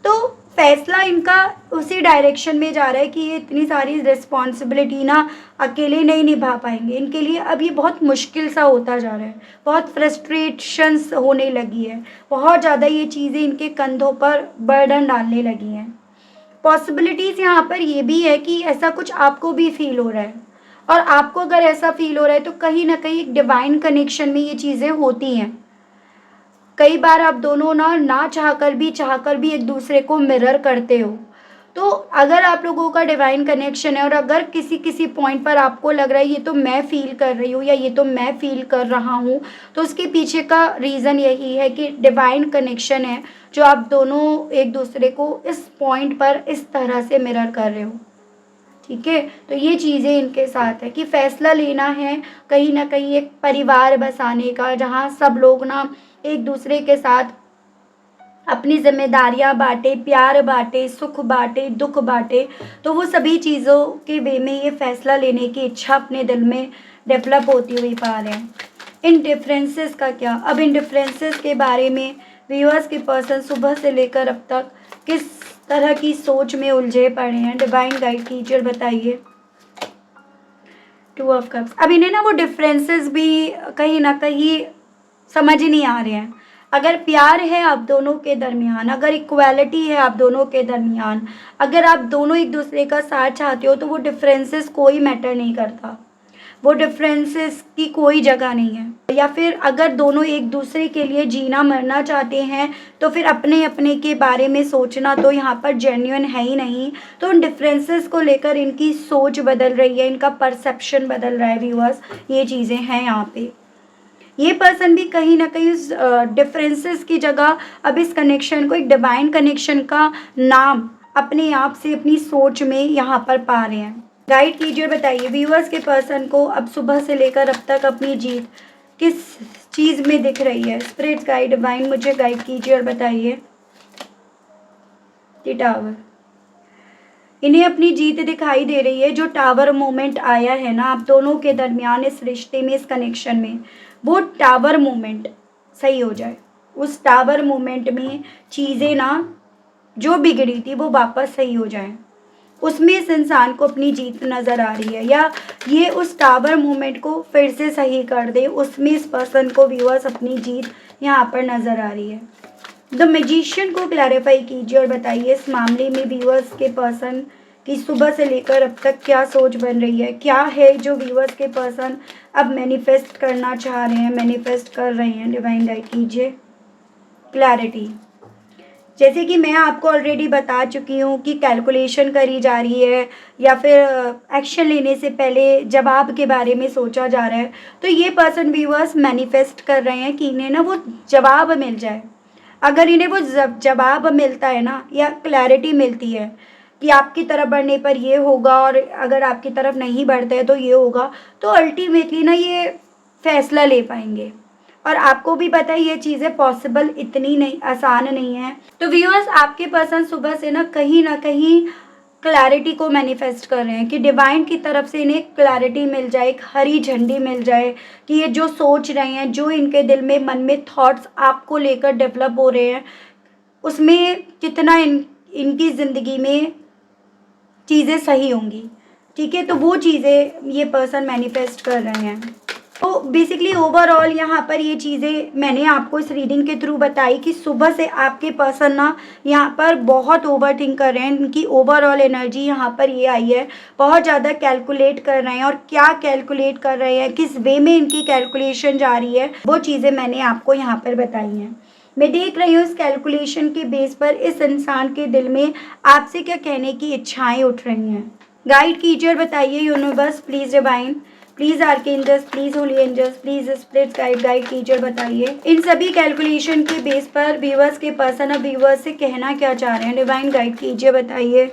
तो फैसला इनका उसी डायरेक्शन में जा रहा है कि ये इतनी सारी रिस्पॉन्सिबिलिटी ना अकेले नहीं निभा पाएंगे। इनके लिए अब ये बहुत मुश्किल सा होता जा रहा है, बहुत फ्रस्ट्रेशंस होने लगी है, बहुत ज़्यादा ये चीज़ें इनके कंधों पर बर्डन डालने लगी हैं। पॉसिबिलिटीज़ यहाँ पर ये भी है कि ऐसा कुछ आपको भी फील हो रहा है, और आपको अगर ऐसा फील हो रहा है तो कहीं ना कहीं एक डिवाइन कनेक्शन में ये चीज़ें होती हैं। कई बार आप दोनों ना चाहकर भी एक दूसरे को मिरर करते हो। तो अगर आप लोगों का डिवाइन कनेक्शन है और अगर किसी पॉइंट पर आपको लग रहा है ये तो मैं फील कर रही हूँ या ये तो मैं फील कर रहा हूँ, तो उसके पीछे का रीज़न यही है कि डिवाइन कनेक्शन है जो आप दोनों एक दूसरे को इस पॉइंट पर इस तरह से मिरर कर रहे हो। ठीक है, तो ये चीज़ें इनके साथ है कि फ़ैसला लेना है कहीं ना कहीं एक परिवार बसाने का, जहाँ सब लोग ना एक दूसरे के साथ अपनी जिम्मेदारियां बांटे, प्यार बांटे, सुख बांटे, दुख बांटे। तो वो सभी चीज़ों के वे में ये फैसला लेने की इच्छा अपने दिल में डेवलप होती हुई पा रहे हैं। इन डिफरेंसेस का क्या, अब इन डिफरेंसेस के बारे में व्यूअर्स के पर्सन सुबह से लेकर अब तक किस तरह की सोच में उलझे पड़े हैं। डिवाइन गाइड कीजिए और बताइए। 2 ऑफ कप्स। अब इन्हें ना वो डिफरेंसेस भी कहीं ना कहीं समझ ही नहीं आ रहे हैं। अगर प्यार है आप दोनों के दरमियान, अगर इक्वालिटी है आप दोनों के दरमियान, अगर आप दोनों एक दूसरे का साथ चाहते हो, तो वो डिफरेंसेस कोई मैटर नहीं करता, वो डिफरेंसेस की कोई जगह नहीं है। या फिर अगर दोनों एक दूसरे के लिए जीना मरना चाहते हैं, तो फिर अपने अपने के बारे में सोचना तो यहाँ पर जेन्युइन है ही नहीं। तो उन डिफरेंसेस को लेकर इनकी सोच बदल रही है, इनका परसेप्शन बदल रहा है व्यूअर्स, ये चीज़ें हैं यहाँ पे। ये पर्सन भी कहीं ना कहीं उस डिफरेंसेस की जगह अब इस कनेक्शन को एक डिवाइन कनेक्शन का नाम अपने आप से अपनी सोच में यहाँ पर पा रहे हैं। गाइड कीजिए और बताइए व्यूअर्स के पर्सन को अब सुबह से लेकर अब तक अपनी जीत किस चीज़ में दिख रही है। स्पिरिट गाइड डिवाइन मुझे गाइड कीजिए और बताइए। The tower. इन्हें अपनी जीत दिखाई दे रही है। जो टावर मोमेंट आया है ना आप दोनों के दरमियान, इस रिश्ते में, इस कनेक्शन में, वो टावर मोमेंट सही हो जाए। उस टावर मोमेंट में चीज़ें ना जो बिगड़ी थी वो वापस सही हो जाए, उसमें इस इंसान को अपनी जीत नज़र आ रही है, या ये उस टावर मोमेंट को फिर से सही कर दे, उसमें इस पर्सन को व्यूअर्स अपनी जीत यहाँ पर नज़र आ रही है। द मैजिशियन को क्लैरिफाई कीजिए और बताइए इस मामले में व्यूअर्स के पर्सन की सुबह से लेकर अब तक क्या सोच बन रही है, क्या है जो व्यूअर्स के पर्सन अब मैनिफेस्ट करना चाह रहे हैं, मैनिफेस्ट कर रहे हैं। डिवाइन गाइड कीजिए। क्लैरिटी। जैसे कि मैं आपको ऑलरेडी बता चुकी हूँ कि कैलकुलेशन करी जा रही है या फिर एक्शन लेने से पहले जवाब के बारे में सोचा जा रहा है, तो ये पर्सन व्यूअर्स मैनिफेस्ट कर रहे हैं कि इन्हें ना वो जवाब मिल जाए। अगर इन्हें वो जवाब मिलता है ना, या क्लैरिटी मिलती है कि आपकी तरफ बढ़ने पर ये होगा और अगर आपकी तरफ नहीं बढ़ता है तो ये होगा, तो अल्टीमेटली ना ये फैसला ले पाएंगे। और आपको भी पता है ये चीज़ें पॉसिबल इतनी नहीं आसान नहीं है। तो व्यूअर्स आपके पर्सन सुबह से ना कहीं क्लैरिटी को मैनिफेस्ट कर रहे हैं कि डिवाइन की तरफ से इन्हें क्लैरिटी मिल जाए, एक हरी झंडी मिल जाए कि ये जो सोच रहे हैं, जो इनके दिल में, मन में थॉट्स आपको लेकर डेवलप हो रहे हैं, उसमें कितना इनकी ज़िंदगी में चीज़ें सही होंगी। ठीक है, तो वो चीज़ें ये पर्सन मैनिफेस्ट कर रहे हैं। तो बेसिकली ओवरऑल यहाँ पर ये चीज़ें मैंने आपको इस रीडिंग के थ्रू बताई कि सुबह से आपके पर्सन ना यहाँ पर बहुत ओवर थिंक कर रहे हैं। इनकी ओवरऑल एनर्जी यहाँ पर ये आई है, बहुत ज़्यादा कैलकुलेट कर रहे हैं। और क्या कैलकुलेट कर रहे हैं, किस वे में इनकी कैलकुलेशन जा रही है, वो चीज़ें मैंने आपको यहाँ पर बताई हैं। मैं देख रही हूँ इस कैलकुलेशन के बेस पर इस इंसान के दिल में आपसे क्या कहने की इच्छाएं उठ रही हैं। गाइड कीजिए और बताइए universe, please divine, please archangels, please holy angels, please spirits guide कीजिए और बताइए इन सभी कैलकुलेशन के बेस पर व्यूअर्स के पर्सन अब व्यूअर्स से कहना क्या चाह रहे हैं। डिवाइन गाइड कीजिए, बताइए।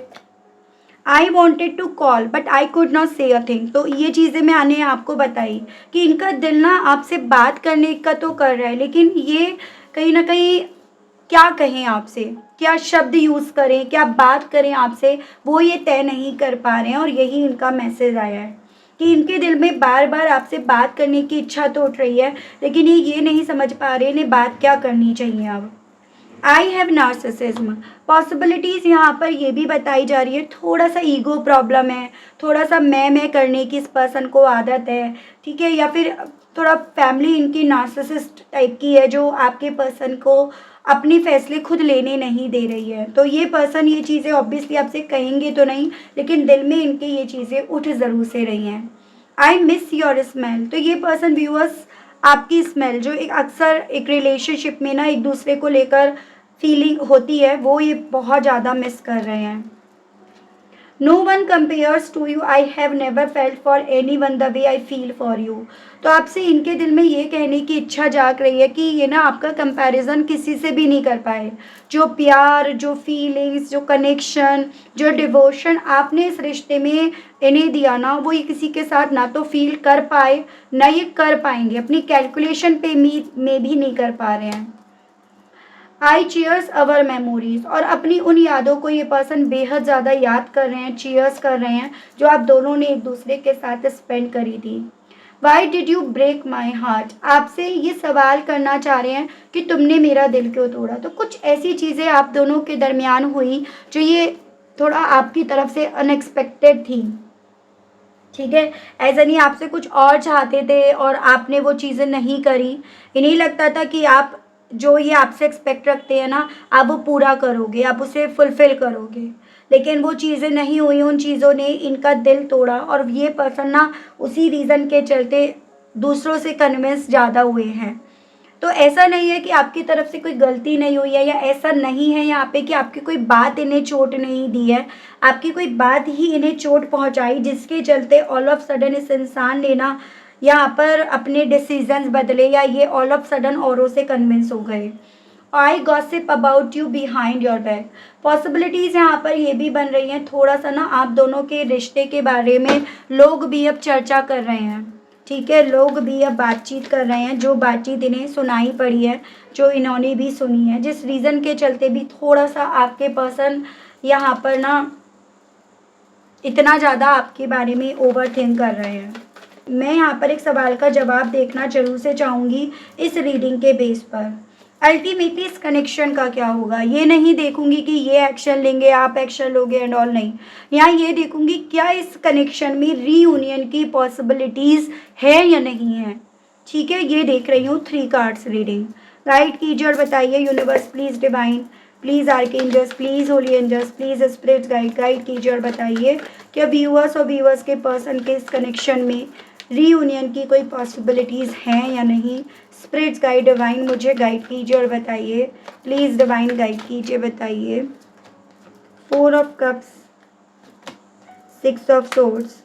I wanted to call but I could not say a thing. तो ये चीज़ें मैंने आपको बताई कि इनका दिल ना आपसे बात करने का तो कर रहा है, लेकिन ये कहीं ना कहीं क्या कहें आपसे, क्या शब्द यूज़ करें, क्या बात करें आपसे, वो ये तय नहीं कर पा रहे हैं। और यही इनका मैसेज आया है कि इनके दिल में बार बार आपसे बात करने की इच्छा तो उठ रही है, लेकिन ये नहीं समझ पा रहे इन्हें बात क्या करनी चाहिए अब। आई हैव नार्सिसिज्म, पॉसिबिलिटीज़ यहाँ पर ये भी बताई जा रही है, थोड़ा सा ईगो प्रॉब्लम है, थोड़ा सा मैं करने की इस पर्सन को आदत है। ठीक है, या फिर थोड़ा फैमिली इनकी नार्सिसिस्ट टाइप की है, जो आपके पर्सन को अपने फैसले खुद लेने नहीं दे रही है। तो ये पर्सन ये चीज़ें ऑब्वियसली आपसे कहेंगे तो नहीं, लेकिन दिल में इनके ये चीज़ें उठ ज़रूर से रही हैं। आई मिस योर स्मेल, तो ये पर्सन व्यूअर्स आपकी स्मेल जो एक अक्सर एक रिलेशनशिप में ना एक दूसरे को लेकर फीलिंग होती है, वो ये बहुत ज़्यादा मिस कर रहे हैं। No one compares to you, I have never felt for anyone the way I feel for you. तो आपसे इनके दिल में ये कहने की इच्छा जाग रही है कि ये ना आपका कंपैरिजन किसी से भी नहीं कर पाए। जो प्यार, जो फीलिंग्स, जो कनेक्शन, जो डिवोशन आपने इस रिश्ते में इन्हें दिया ना, वो ये किसी के साथ ना तो फील कर पाए, ना ये कर पाएंगे, अपनी कैलकुलेशन पे में भी नहीं कर पा रहे हैं। आई चीयर्स अवर मेमोरीज, और अपनी उन यादों को ये पर्सन बेहद ज़्यादा याद कर रहे हैं, चीयर्स कर रहे हैं, जो आप दोनों ने एक दूसरे के साथ स्पेंड करी थी। Why did you break my heart, आपसे ये सवाल करना चाह रहे हैं कि तुमने मेरा दिल क्यों तोड़ा। तो कुछ ऐसी चीज़ें आप दोनों के दरमियान हुई जो ये थोड़ा आपकी तरफ से अनएक्सपेक्टेड थी। ठीक है, ऐसा नहीं आपसे कुछ और चाहते थे और आपने वो चीज़ें नहीं करी। इन्हें लगता था कि आप जो ये आपसे एक्सपेक्ट रखते हैं ना, आप वो पूरा करोगे, आप उसे फुलफ़िल करोगे, लेकिन वो चीज़ें नहीं हुई। उन चीज़ों ने इनका दिल तोड़ा और ये पर्सन ना उसी रीज़न के चलते दूसरों से कन्विंस ज़्यादा हुए हैं। तो ऐसा नहीं है कि आपकी तरफ से कोई गलती नहीं हुई है, या ऐसा नहीं है यहाँ पे कि आपकी कोई बात इन्हें चोट नहीं दी है। आपकी कोई बात ही इन्हें चोट पहुँचाई, जिसके चलते ऑल ऑफ सडन इस इंसान ने ना यहाँ पर अपने डिसीजंस बदले, या ये ऑल ऑफ सडन औरों से कन्विंस हो गए। I gossip about you behind your back, possibilities यहाँ पर ये भी बन रही हैं, थोड़ा सा ना आप दोनों के रिश्ते के बारे में लोग भी अब चर्चा कर रहे हैं। ठीक है, लोग भी अब बातचीत कर रहे हैं, जो बातचीत इन्हें सुनाई पड़ी है, जो इन्होंने भी सुनी है, जिस रीज़न के चलते भी थोड़ा सा आपके पर्सन यहाँ पर ना इतना ज़्यादा आपके बारे में ओवर थिंक कर रहे हैं। मैं यहाँ पर एक सवाल का जवाब देखना जरूर से चाहूँगी इस रीडिंग के बेस पर। अल्टीमेटली इस कनेक्शन का क्या होगा, ये नहीं देखूंगी कि ये एक्शन लेंगे, आप एक्शन लोगे एंड ऑल, नहीं। यहाँ ये देखूंगी क्या इस कनेक्शन में रीयूनियन की पॉसिबिलिटीज़ है या नहीं है। ठीक है, ये देख रही हूँ 3 कार्ड्स रीडिंग। गाइड कीजिए और बताइए universe, please divine, please archangels, please holy angels, please spirit guide कीजिए और बताइए क्या व्यूअर्स और व्यूअर्स के पर्सन के इस कनेक्शन में रीयूनियन की कोई पॉसिबिलिटीज़ हैं या नहीं। स्पिरिट्स गाइड डिवाइन मुझे गाइड कीजिए और बताइए, प्लीज़ डिवाइन गाइड कीजिए, बताइए। 4 of cups, 6 of swords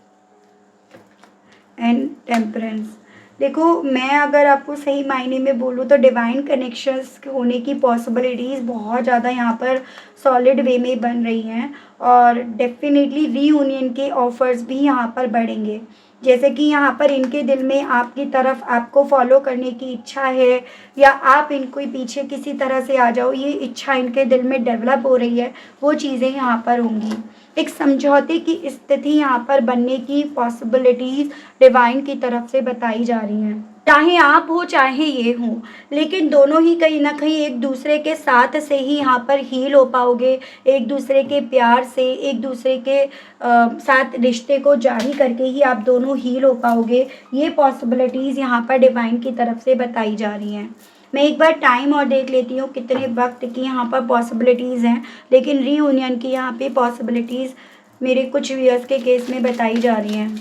and temperance. देखो, मैं अगर आपको सही मायने में बोलूँ तो डिवाइन कनेक्शंस होने की पॉसिबिलिटीज़ बहुत ज़्यादा यहाँ पर सॉलिड वे में बन रही हैं, और डेफिनेटली रीयूनियन के ऑफर्स भी यहाँ पर बढ़ेंगे। जैसे कि यहाँ पर इनके दिल में आपकी तरफ आपको फॉलो करने की इच्छा है, या आप इनको पीछे किसी तरह से आ जाओ, ये इच्छा इनके दिल में डेवलप हो रही है, वो चीज़ें यहाँ पर होंगी। एक समझौते की स्थिति यहाँ पर बनने की पॉसिबिलिटीज़ डिवाइन की तरफ से बताई जा रही हैं। चाहे आप हो चाहे ये हो, लेकिन दोनों ही कहीं न कहीं एक दूसरे के साथ से ही यहाँ पर हील हो पाओगे, एक दूसरे के प्यार से, एक दूसरे के साथ रिश्ते को जारी करके ही आप दोनों हील हो पाओगे। ये पॉसिबिलिटीज़ यहाँ पर डिवाइन की तरफ से बताई जा रही हैं। मैं एक बार टाइम और देख लेती हूँ कितने वक्त की यहाँ पर पॉसिबिलिटीज़ हैं, लेकिन रीयूनियन की यहाँ पे पॉसिबिलिटीज़ मेरे कुछ व्यूअर्स के केस में बताई जा रही हैं।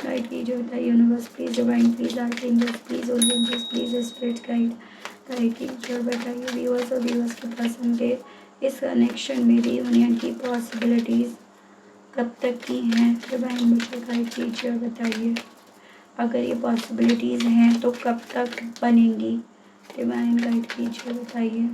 गाइड कीजिए, बताइए universe please, divine please, archangels please, Orion angels please, spirit guide कीजिए और बताइए व्यूअर्स और व्यूअर्स के पर्सन के इस कनेक्शन में रीयूनियन की पॉसिबिलिटीज़ कब तक की हैं। डिवाइन मुझे गाइड कीजिए और बताइए अगर ये पॉसिबिलिटीज़ हैं तो कब तक बनेंगी। डिवाइन गाइड कीजिए, बताइए।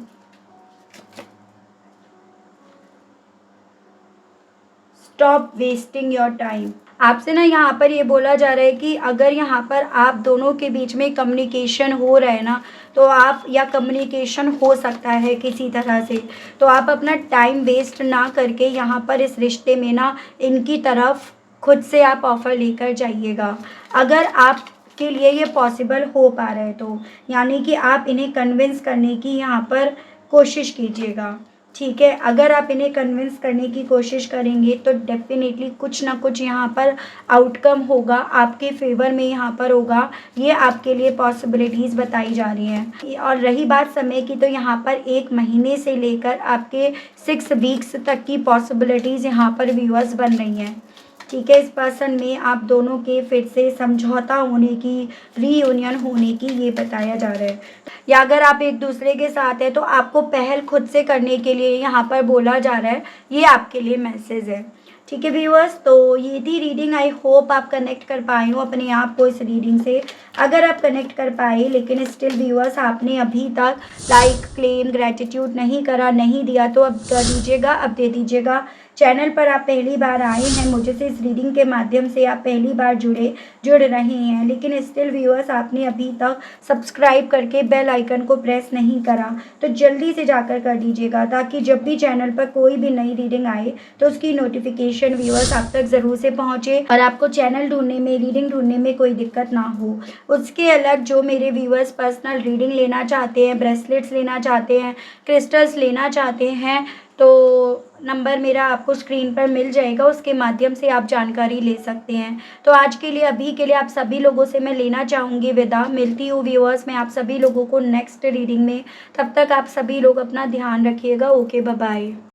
Stop wasting your time. आपसे ना यहाँ पर ये बोला जा रहा है कि अगर यहाँ पर आप दोनों के बीच में कम्युनिकेशन हो रहा है ना, तो आप या कम्युनिकेशन हो सकता है किसी तरह से, तो आप अपना टाइम वेस्ट ना करके यहाँ पर इस रिश्ते में ना इनकी तरफ खुद से आप ऑफ़र लेकर जाइएगा। अगर आप के लिए ये पॉसिबल हो पा रहा है तो, यानी कि आप इन्हें कन्विंस करने की यहाँ पर कोशिश कीजिएगा। ठीक है, अगर आप इन्हें कन्विंस करने की कोशिश करेंगे तो डेफ़िनेटली कुछ ना कुछ यहाँ पर आउटकम होगा, आपके फ़ेवर में यहाँ पर होगा। ये आपके लिए पॉसिबिलिटीज़ बताई जा रही हैं। और रही बात समय की, तो यहाँ पर 1 महीने से लेकर आपके 6 वीक्स तक की पॉसिबिलिटीज़ यहाँ पर व्यूअर्स बन रही हैं। ठीक है, इस पर्सन में आप दोनों के फिर से समझौता होने की, रीयूनियन होने की ये बताया जा रहा है। या अगर आप एक दूसरे के साथ हैं तो आपको पहल खुद से करने के लिए यहाँ पर बोला जा रहा है। ये आपके लिए मैसेज है। ठीक है व्यूअर्स, तो ये थी रीडिंग। आई होप आप कनेक्ट कर पाए हो अपने आप को इस रीडिंग से। अगर आप कनेक्ट कर पाए लेकिन स्टिल व्यूअर्स आपने अभी तक लाइक, क्लेम, ग्रेटिट्यूड नहीं करा, नहीं दिया, तो अब कर दीजिएगा, अब दे दीजिएगा। चैनल पर आप पहली बार आए हैं, मुझे से इस रीडिंग के माध्यम से आप पहली बार जुड़ रहे हैं, लेकिन स्टिल व्यूअर्स आपने अभी तक सब्सक्राइब करके बेल आइकन को प्रेस नहीं करा, तो जल्दी से जाकर कर दीजिएगा, ताकि जब भी चैनल पर कोई भी नई रीडिंग आए तो उसकी नोटिफिकेशन व्यूअर्स आप तक ज़रूर से पहुँचे और आपको चैनल ढूंढने में, रीडिंग ढूंढने में कोई दिक्कत ना हो। उसके अलग जो मेरे व्यूअर्स पर्सनल रीडिंग लेना चाहते हैं, ब्रेसलेट्स लेना चाहते हैं, क्रिस्टल्स लेना चाहते हैं, तो नंबर मेरा आपको स्क्रीन पर मिल जाएगा, उसके माध्यम से आप जानकारी ले सकते हैं। तो आज के लिए, अभी के लिए आप सभी लोगों से मैं लेना चाहूँगी विदा। मिलती हूँ व्यूअर्स मैं आप सभी लोगों को नेक्स्ट रीडिंग में। तब तक आप सभी लोग अपना ध्यान रखिएगा। Okay, bye bye.